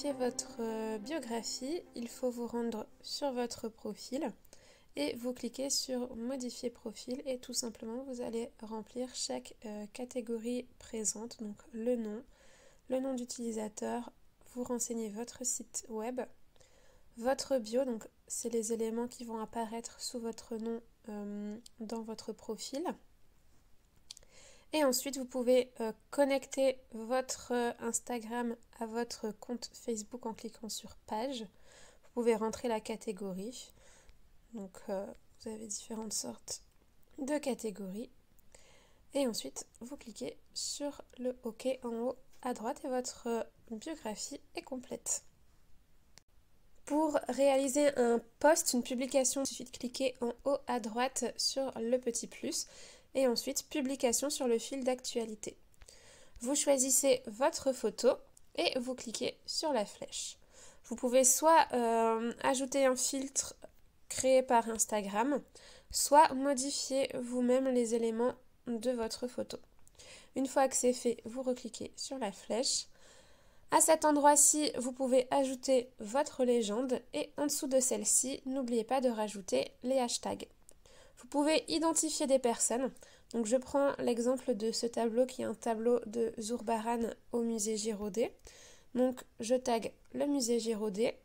modifier votre biographie, il faut vous rendre sur votre profil et vous cliquez sur modifier profil et tout simplement vous allez remplir chaque catégorie présente, donc le nom d'utilisateur, vous renseignez votre site web, votre bio, donc c'est les éléments qui vont apparaître sous votre nom dans votre profil. Et ensuite, vous pouvez connecter votre Instagram à votre compte Facebook en cliquant sur page. Vous pouvez rentrer la catégorie. Donc, vous avez différentes sortes de catégories. Et ensuite, vous cliquez sur le OK en haut à droite et votre biographie est complète. Pour réaliser un post, une publication, il suffit de cliquer en haut à droite sur le petit plus. Et ensuite, publication sur le fil d'actualité. Vous choisissez votre photo et vous cliquez sur la flèche. Vous pouvez soit ajouter un filtre créé par Instagram, soit modifier vous-même les éléments de votre photo. Une fois que c'est fait, vous recliquez sur la flèche. À cet endroit-ci, vous pouvez ajouter votre légende et en dessous de celle-ci, n'oubliez pas de rajouter les hashtags. Vous pouvez identifier des personnes. Donc je prends l'exemple de ce tableau qui est un tableau de Zurbarán au musée Giraudet. Donc je tag le musée Giraudet,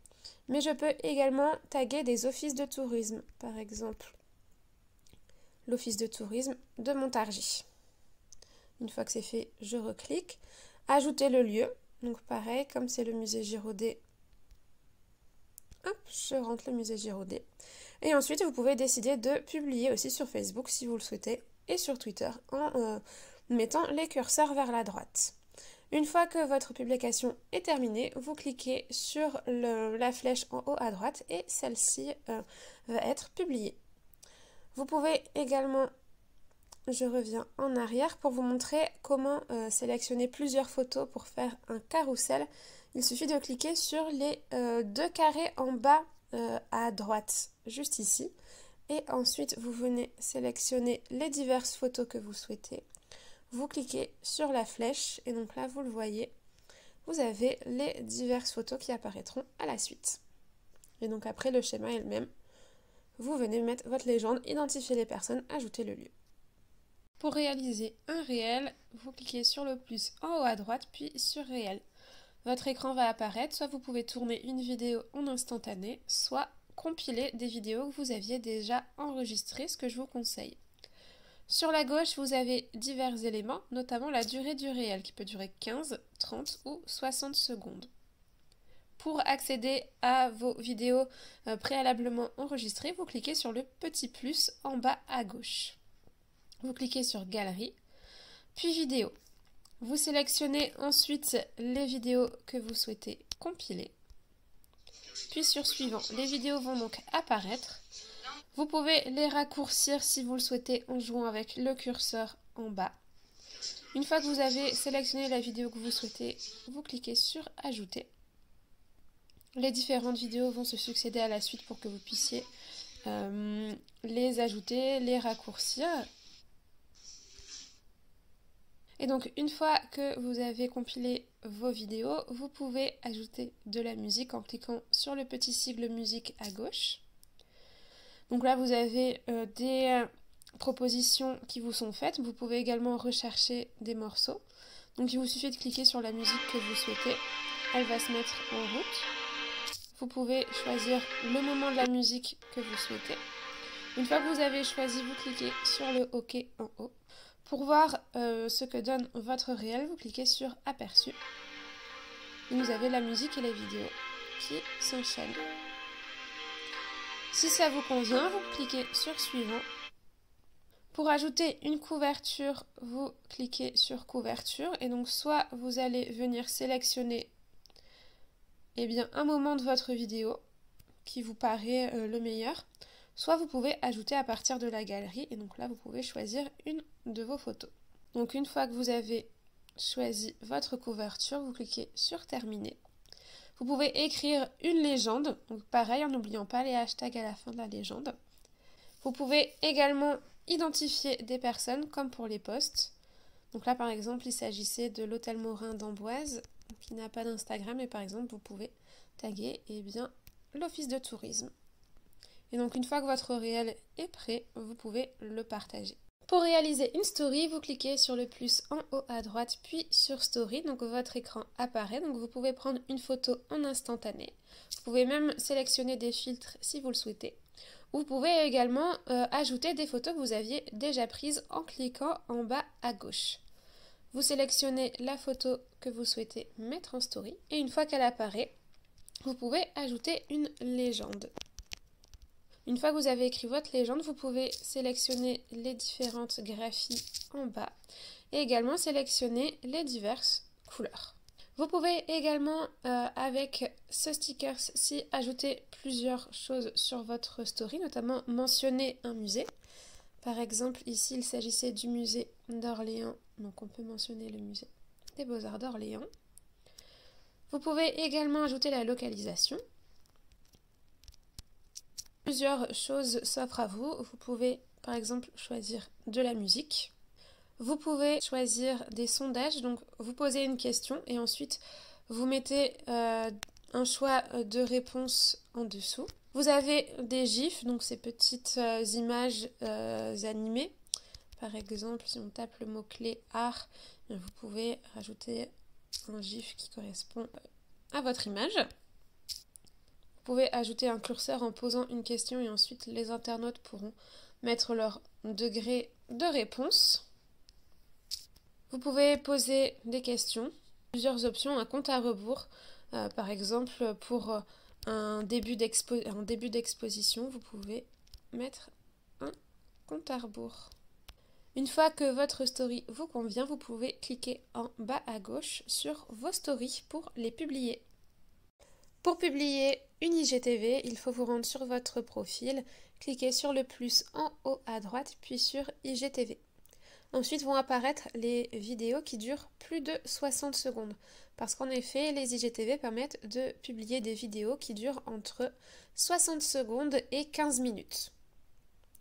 mais je peux également taguer des offices de tourisme, par exemple l'office de tourisme de Montargis. Une fois que c'est fait, je reclique. Ajouter le lieu. Donc pareil, comme c'est le musée Giraudet, hop, je rentre le musée Giraudet. Et ensuite, vous pouvez décider de publier aussi sur Facebook si vous le souhaitez et sur Twitter en mettant les curseurs vers la droite. Une fois que votre publication est terminée, vous cliquez sur la flèche en haut à droite et celle-ci va être publiée. Vous pouvez également, je reviens en arrière pour vous montrer comment sélectionner plusieurs photos pour faire un carrousel. Il suffit de cliquer sur les deux carrés en bas à droite, juste ici. Et ensuite, vous venez sélectionner les diverses photos que vous souhaitez. Vous cliquez sur la flèche et donc là, vous le voyez, vous avez les diverses photos qui apparaîtront à la suite. Et donc après, le schéma est le même. Vous venez mettre votre légende, identifier les personnes, ajouter le lieu. Pour réaliser un réel, vous cliquez sur le plus en haut à droite, puis sur réel. Votre écran va apparaître, soit vous pouvez tourner une vidéo en instantané, soit compiler des vidéos que vous aviez déjà enregistrées, ce que je vous conseille. Sur la gauche, vous avez divers éléments, notamment la durée du réel, qui peut durer 15, 30 ou 60 secondes. Pour accéder à vos vidéos préalablement enregistrées, vous cliquez sur le petit plus en bas à gauche. Vous cliquez sur Galerie, puis Vidéo. Vous sélectionnez ensuite les vidéos que vous souhaitez compiler. Puis sur Suivant, les vidéos vont donc apparaître. Vous pouvez les raccourcir si vous le souhaitez en jouant avec le curseur en bas. Une fois que vous avez sélectionné la vidéo que vous souhaitez, vous cliquez sur Ajouter. Les différentes vidéos vont se succéder à la suite pour que vous puissiez les ajouter, les raccourcir. Et donc, une fois que vous avez compilé vos vidéos, vous pouvez ajouter de la musique en cliquant sur le petit sigle musique à gauche. Donc là, vous avez des propositions qui vous sont faites. Vous pouvez également rechercher des morceaux. Donc, il vous suffit de cliquer sur la musique que vous souhaitez. Elle va se mettre en route. Vous pouvez choisir le moment de la musique que vous souhaitez. Une fois que vous avez choisi, vous cliquez sur le OK en haut. Pour voir ce que donne votre réel, vous cliquez sur Aperçu. Et vous avez la musique et les vidéos qui s'enchaînent. Si ça vous convient, vous cliquez sur Suivant. Pour ajouter une couverture, vous cliquez sur Couverture. Et donc soit vous allez venir sélectionner un moment de votre vidéo qui vous paraît le meilleur. Soit vous pouvez ajouter à partir de la galerie et donc là vous pouvez choisir une de vos photos. Donc une fois que vous avez choisi votre couverture, vous cliquez sur Terminer. Vous pouvez écrire une légende, donc pareil en n'oubliant pas les hashtags à la fin de la légende. Vous pouvez également identifier des personnes comme pour les posts. Donc là par exemple il s'agissait de l'hôtel Morin d'Amboise. Donc qui n'a pas d'Instagram et par exemple vous pouvez taguer l'office de tourisme. Et donc une fois que votre réel est prêt, vous pouvez le partager. Pour réaliser une story, vous cliquez sur le plus en haut à droite, puis sur Story. Donc votre écran apparaît. Donc vous pouvez prendre une photo en instantané. Vous pouvez même sélectionner des filtres si vous le souhaitez. Vous pouvez également ajouter des photos que vous aviez déjà prises en cliquant en bas à gauche. Vous sélectionnez la photo que vous souhaitez mettre en story. Et une fois qu'elle apparaît, vous pouvez ajouter une légende. Une fois que vous avez écrit votre légende, vous pouvez sélectionner les différentes graphies en bas et également sélectionner les diverses couleurs. Vous pouvez également, avec ce sticker-ci, ajouter plusieurs choses sur votre story, notamment mentionner un musée. Par exemple, ici, il s'agissait du musée d'Orléans, donc on peut mentionner le musée des Beaux-Arts d'Orléans. Vous pouvez également ajouter la localisation. Plusieurs choses s'offrent à vous. Vous pouvez par exemple choisir de la musique. Vous pouvez choisir des sondages. Donc vous posez une question et ensuite vous mettez un choix de réponse en dessous. Vous avez des gifs, donc ces petites images animées. Par exemple, si on tape le mot-clé art, vous pouvez rajouter un gif qui correspond à votre image. Vous pouvez ajouter un curseur en posant une question et ensuite les internautes pourront mettre leur degré de réponse. Vous pouvez poser des questions, plusieurs options, un compte à rebours. Par exemple, pour un début d'exposition, vous pouvez mettre un compte à rebours. Une fois que votre story vous convient, vous pouvez cliquer en bas à gauche sur vos stories pour les publier. Pour publier une IGTV, il faut vous rendre sur votre profil, cliquer sur le plus en haut à droite, puis sur IGTV. Ensuite vont apparaître les vidéos qui durent plus de 60 secondes. Parce qu'en effet, les IGTV permettent de publier des vidéos qui durent entre 60 secondes et 15 minutes.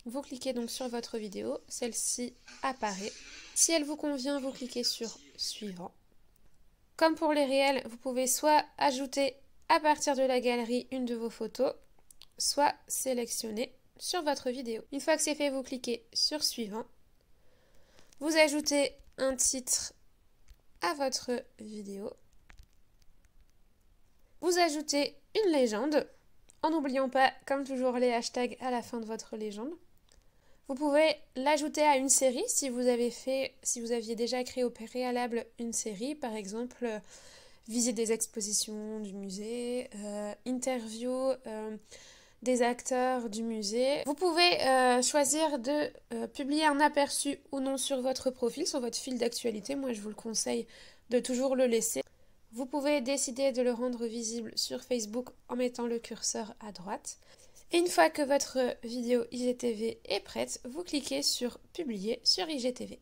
Vous cliquez donc sur votre vidéo, celle-ci apparaît. Si elle vous convient, vous cliquez sur Suivant. Comme pour les réels, vous pouvez soit ajouter à partir de la galerie une de vos photos, soit sélectionner sur votre vidéo. Une fois que c'est fait, vous cliquez sur Suivant. Vous ajoutez un titre à votre vidéo. Vous ajoutez une légende, en n'oubliant pas, comme toujours, les hashtags à la fin de votre légende. Vous pouvez l'ajouter à une série si vous aviez déjà créé au préalable une série, par exemple visite des expositions du musée, interview des acteurs du musée. Vous pouvez choisir de publier un aperçu ou non sur votre profil, sur votre fil d'actualité. Moi, je vous le conseille de toujours le laisser. Vous pouvez décider de le rendre visible sur Facebook en mettant le curseur à droite. Et une fois que votre vidéo IGTV est prête, vous cliquez sur Publier sur IGTV.